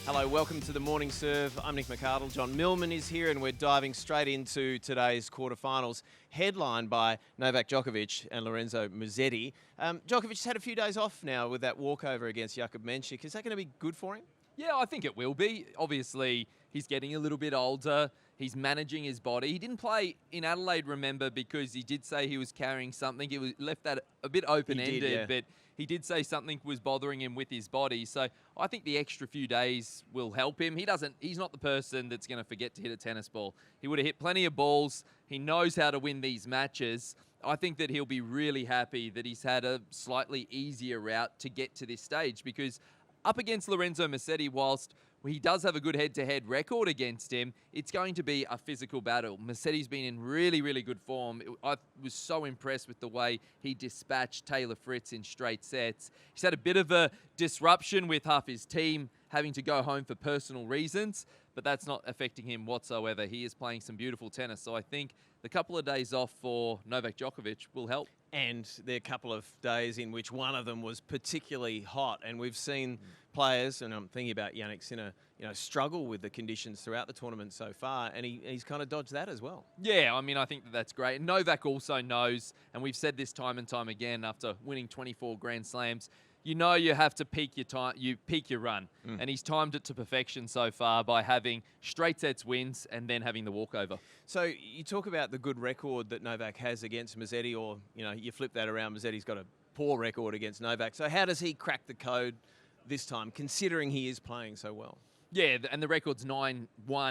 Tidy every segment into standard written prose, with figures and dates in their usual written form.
Hello, welcome to the Morning Serve. I'm Nick McArdle. John Millman is here, and we're diving straight into today's quarterfinals, headlined by Novak Djokovic and Lorenzo Musetti. Djokovic's had a few days off now with that walkover against Jakub Menchik. Is that going to be good for him? Yeah, I think it will be. Obviously, he's getting a little bit older. He's managing his body. He didn't play in Adelaide, remember, because he did say he was carrying something. He was left that a bit open-ended, but he did say something was bothering him with his body. So I think the extra few days will help him. He's not the person that's going to forget to hit a tennis ball. He would have hit plenty of balls. He knows how to win these matches. I think that he'll be really happy that he's had a slightly easier route to get to this stage, because up against Lorenzo Musetti, whilst he does have a good head-to-head record against him, it's going to be a physical battle. Musetti's been in really, really good form. I was so impressed with the way he dispatched Taylor Fritz in straight sets. He's had a bit of a disruption with half his team having to go home for personal reasons, but that's not affecting him whatsoever. He is playing some beautiful tennis, so I think the couple of days off for Novak Djokovic will help. And there are a couple of days in which one of them was particularly hot, and we've seen players, and I'm thinking about Jannik Sinner, struggle with the conditions throughout the tournament so far, and he's kind of dodged that as well. Yeah, I mean, I think that's great. And Novak also knows, and we've said this time and time again after winning 24 Grand Slams, you have to peak your run. And he's timed it to perfection so far by having straight sets wins and then having the walkover. So you talk about the good record that Novak has against Musetti, or, you flip that around, Musetti's got a poor record against Novak. So how does he crack the code this time, considering he is playing so well? Yeah, and the record's 9-1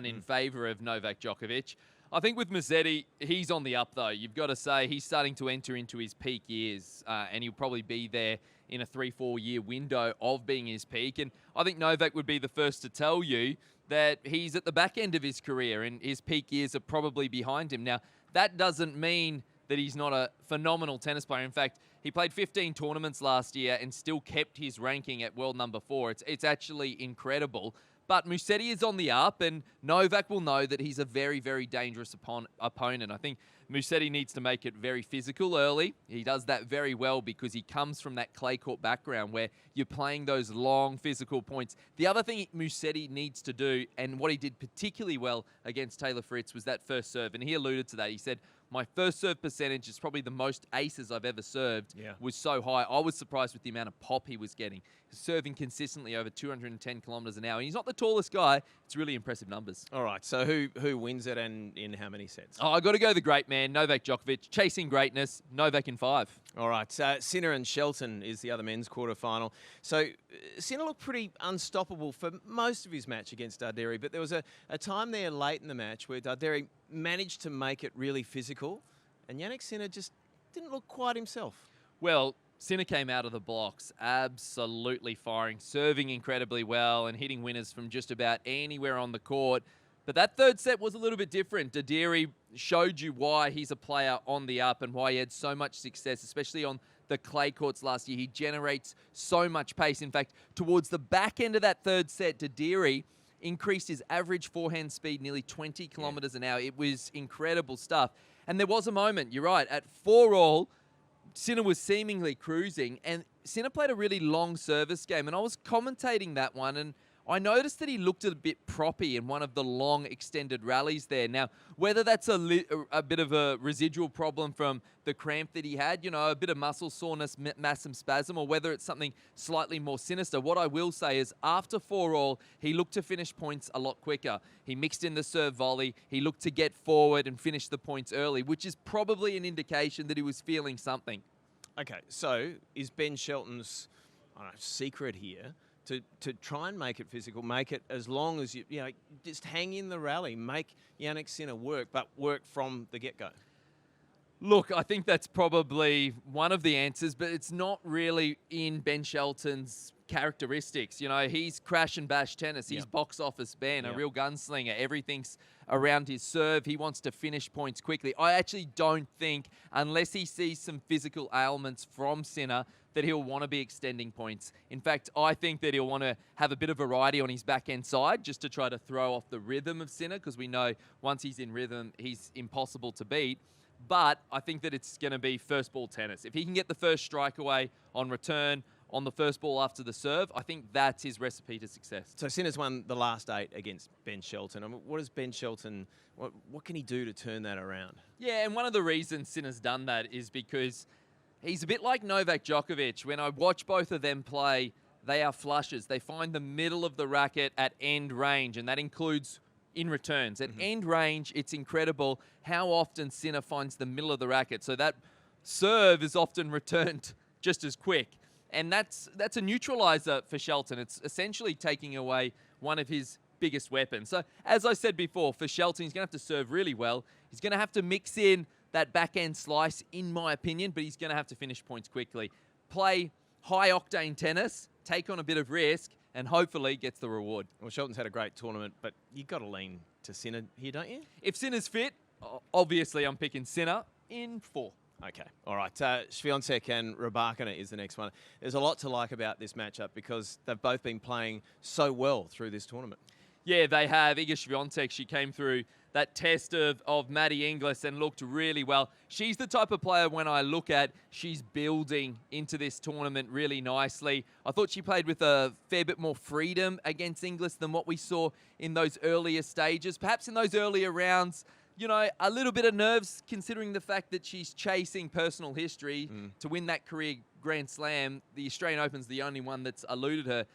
in favour of Novak Djokovic. I think with Musetti, he's on the up, though. You've got to say he's starting to enter into his peak years, and he'll probably be there in a 3-4 year window of being his peak. And I think Novak would be the first to tell you that he's at the back end of his career and his peak years are probably behind him. Now, that doesn't mean that he's not a phenomenal tennis player. In fact, he played 15 tournaments last year and still kept his ranking at world number 4. It's actually incredible. But Musetti is on the up, and Novak will know that he's a very, very dangerous opponent. I think Musetti needs to make it very physical early. He does that very well because he comes from that clay court background where you're playing those long physical points. The other thing Musetti needs to do, and what he did particularly well against Taylor Fritz, was that first serve. And he alluded to that. He said, my first serve percentage is probably the most aces I've ever served, was so high. I was surprised with the amount of pop he was getting. Serving consistently over 210 kilometres an hour. And he's not the tallest guy. It's really impressive numbers. All right, so who wins it and in how many sets? Oh, I've got to go the great man, Novak Djokovic. Chasing greatness, Novak in 5. All right, Sinner and Shelton is the other men's quarterfinal. So Sinner looked pretty unstoppable for most of his match against Darderi, but there was a time there late in the match where Darderi managed to make it really physical, and Jannik Sinner just didn't look quite himself. Well, Sinner came out of the blocks absolutely firing, serving incredibly well and hitting winners from just about anywhere on the court. But that third set was a little bit different. Darderi showed you why he's a player on the up and why he had so much success, especially on the clay courts last year. He generates so much pace. In fact, towards the back end of that third set, Darderi increased his average forehand speed nearly 20 kilometres an hour. It was incredible stuff. And there was a moment, you're right, at 4-all, Sinner was seemingly cruising, and Sinner played a really long service game, and I was commentating that one, and I noticed that he looked a bit proppy in one of the long extended rallies there. Now, whether that's a bit of a residual problem from the cramp that he had, a bit of muscle soreness, massive spasm, or whether it's something slightly more sinister, what I will say is after 4-all, he looked to finish points a lot quicker. He mixed in the serve volley. He looked to get forward and finish the points early, which is probably an indication that he was feeling something. Okay, so is Ben Shelton's secret here to try and make it physical, make it as long as you just hang in the rally, make Jannik Sinner work, but work from the get-go? Look, I think that's probably one of the answers, but it's not really in Ben Shelton's characteristics. He's crash and bash tennis. He's box office Ben, a real gunslinger. Everything's around his serve. He wants to finish points quickly. I actually don't think, unless he sees some physical ailments from Sinner, that he'll want to be extending points. In fact, I think that he'll want to have a bit of variety on his backhand side just to try to throw off the rhythm of Sinner, because we know once he's in rhythm, he's impossible to beat. But I think that it's going to be first ball tennis. If he can get the first strike away on return, on the first ball after the serve, I think that's his recipe to success. So Sinner's won the last 8 against Ben Shelton. I mean, what does Ben Shelton, what can he do to turn that around? Yeah, and one of the reasons Sinner's done that is because he's a bit like Novak Djokovic. When I watch both of them play, they are flushes. They find the middle of the racket at end range, and that includes in returns. At end range, it's incredible how often Sinner finds the middle of the racket. So that serve is often returned just as quick. And that's a neutralizer for Shelton. It's essentially taking away one of his biggest weapons. So as I said before, for Shelton, he's going to have to serve really well. He's going to have to mix in that backhand slice, in my opinion, but he's going to have to finish points quickly. Play high-octane tennis, take on a bit of risk, and hopefully gets the reward. Well, Shelton's had a great tournament, but you've got to lean to Sinner here, don't you? If Sinner's fit, obviously I'm picking Sinner in 4. Okay, all right. Swiatek and Rybakina is the next one. There's a lot to like about this matchup because they've both been playing so well through this tournament. Yeah, they have. Iga Swiatek, she came through that test of Maddie Inglis and looked really well. She's the type of player when I look at, she's building into this tournament really nicely. I thought she played with a fair bit more freedom against Inglis than what we saw in those earlier stages. Perhaps in those earlier rounds, you know, a little bit of nerves considering the fact that she's chasing personal history to win that career Grand Slam. The Australian Open's the only one that's eluded her.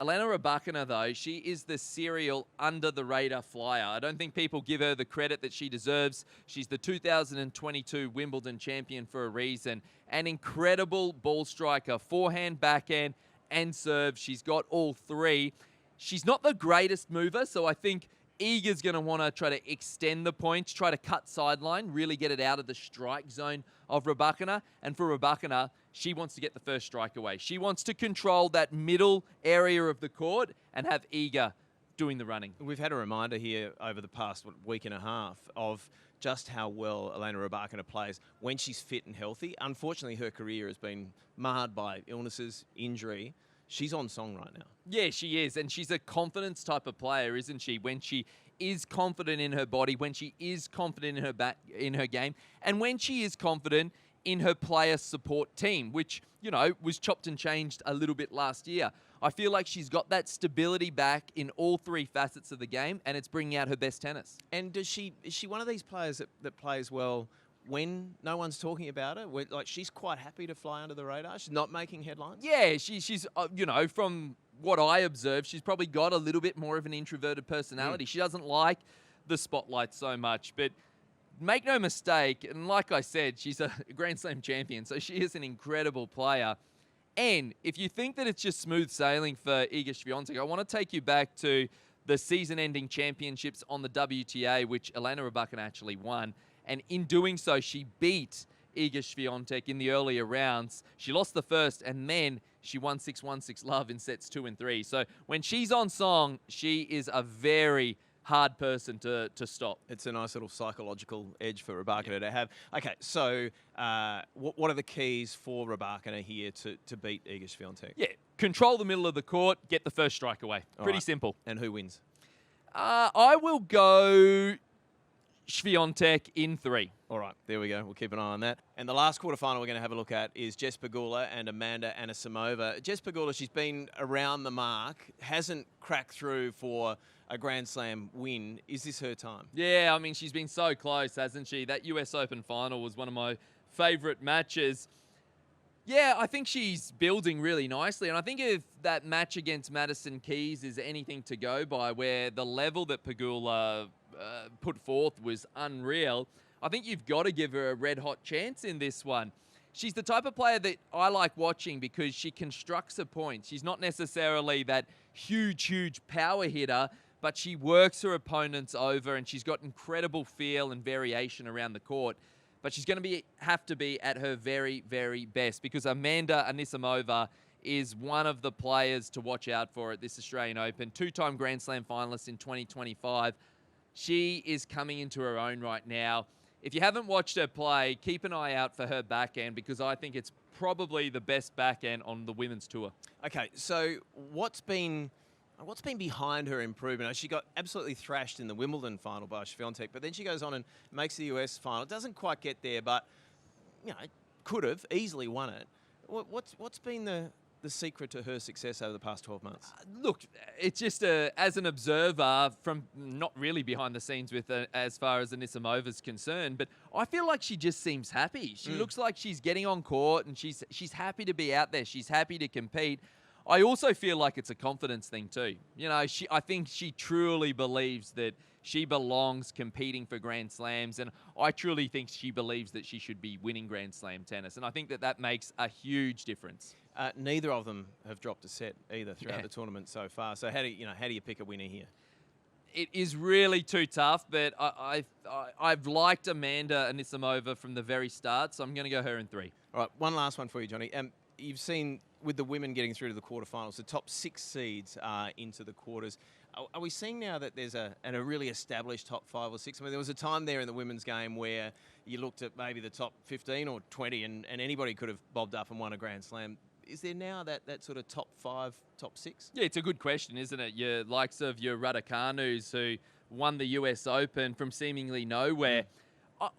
Elena Rybakina, though, she is the serial under-the-radar flyer. I don't think people give her the credit that she deserves. She's the 2022 Wimbledon champion for a reason. An incredible ball striker, forehand, backhand, and serve. She's got all 3. She's not the greatest mover, so I think Iga's going to want to try to extend the points, try to cut sideline, really get it out of the strike zone of Rybakina. And for Rybakina, she wants to get the first strike away. She wants to control that middle area of the court and have Iga doing the running. We've had a reminder here over the past week and a half of just how well Elena Rybakina plays when she's fit and healthy. Unfortunately, her career has been marred by illnesses, injury. She's on song right now. Yeah, she is. And she's a confidence type of player, isn't she? When she is confident in her body, when she is confident in her game, and when she is confident in her player support team, which, you know, was chopped and changed a little bit last year. I feel like she's got that stability back in all 3 facets of the game, and it's bringing out her best tennis. And is she one of these players that plays well when no one's talking about her? Like, she's quite happy to fly under the radar. She's not making headlines. Yeah, she's you know, from what I observed, she's probably got a little bit more of an introverted personality. She doesn't like the spotlight so much, but make no mistake, and like I said, she's a Grand Slam champion, so she is an incredible player. And if you think that it's just smooth sailing for Iga Swiatek, I want to take you back to the season-ending championships on the WTA, which Elena Rybakina actually won. And in doing so, she beat Iga Swiatek in the earlier rounds. She lost the first, and then she won 6-1, 6-love in sets 2 and 3. So when she's on song, she is a very hard person to stop. It's a nice little psychological edge for Rybakina to have. Okay, so what are the keys for Rybakina here to beat Iga Swiatek? Yeah, control the middle of the court, get the first strike away. Pretty simple. And who wins? I will go Swiatek in 3. All right, there we go. We'll keep an eye on that. And the last quarterfinal we're going to have a look at is Jess Pegula and Amanda Anisimova. Jess Pegula, she's been around the mark, hasn't cracked through for a Grand Slam win. Is this her time? Yeah, I mean, she's been so close, hasn't she? That US Open final was one of my favourite matches. Yeah, I think she's building really nicely. And I think if that match against Madison Keys is anything to go by, where the level that Pegula put forth was unreal, I think you've got to give her a red-hot chance in this one. She's the type of player that I like watching because she constructs a point. She's not necessarily that huge power hitter, but she works her opponents over, and she's got incredible feel and variation around the court. But she's going to have to be at her very, very best, because Amanda Anisimova is one of the players to watch out for at this Australian Open. 2-time Grand Slam finalist in 2025. She is coming into her own right now. If you haven't watched her play, keep an eye out for her backhand, because I think it's probably the best backhand on the women's tour. Okay, so what's been behind her improvement? She got absolutely thrashed in the Wimbledon final by Swiatek, but then she goes on and makes the US final. Doesn't quite get there, but could have easily won it. What's been the the secret to her success over the past 12 months? Look, it's just as an observer from not really behind the scenes with as far as Anisimova's concerned, but I feel like she just seems happy. She looks like she's getting on court and she's happy to be out there. She's happy to compete. I also feel like it's a confidence thing too. You know, I think she truly believes that she belongs competing for Grand Slams, and I truly think she believes that she should be winning Grand Slam tennis, and I think that makes a huge difference. Neither of them have dropped a set either throughout the tournament so far. So how do you pick a winner here? It is really too tough, but I've liked Amanda Anisimova from the very start, so I'm going to go her in 3. All right, one last one for you, Johnny. You've seen with the women getting through to the quarterfinals, the top 6 seeds are into the quarters. Are we seeing now that there's a really established top 5 or 6? I mean, there was a time there in the women's game where you looked at maybe the top 15 or 20 and anybody could have bobbed up and won a Grand Slam. Is there now that sort of top 5, top 6? Yeah, it's a good question, isn't it? Your likes of your Raducanus who won the US Open from seemingly nowhere.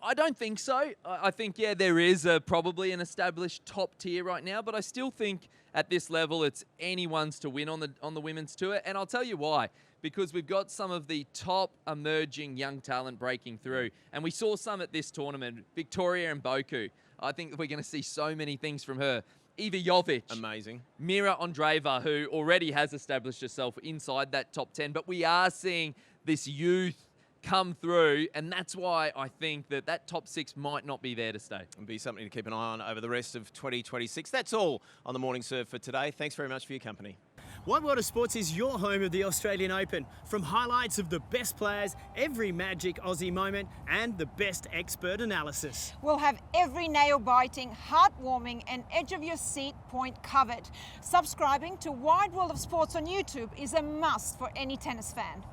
I don't think so. I think, there is probably an established top tier right now, but I still think at this level it's anyone's to win on the women's tour. And I'll tell you why. Because we've got some of the top emerging young talent breaking through. And we saw some at this tournament, Victoria and Boku. I think we're going to see so many things from her. Iva Jovic. Amazing. Mira Andreeva, who already has established herself inside that top 10. But we are seeing this youth come through, and that's why I think that top 6 might not be there to stay. It'll be something to keep an eye on over the rest of 2026. That's all on the Morning Serve for today. Thanks very much for your company. One World of Sports is your home of the Australian Open. From highlights of the best players, every magic Aussie moment, and the best expert analysis. We'll have every nail-biting, heartwarming, and edge-of-your-seat point covered. Subscribing to Wide World of Sports on YouTube is a must for any tennis fan.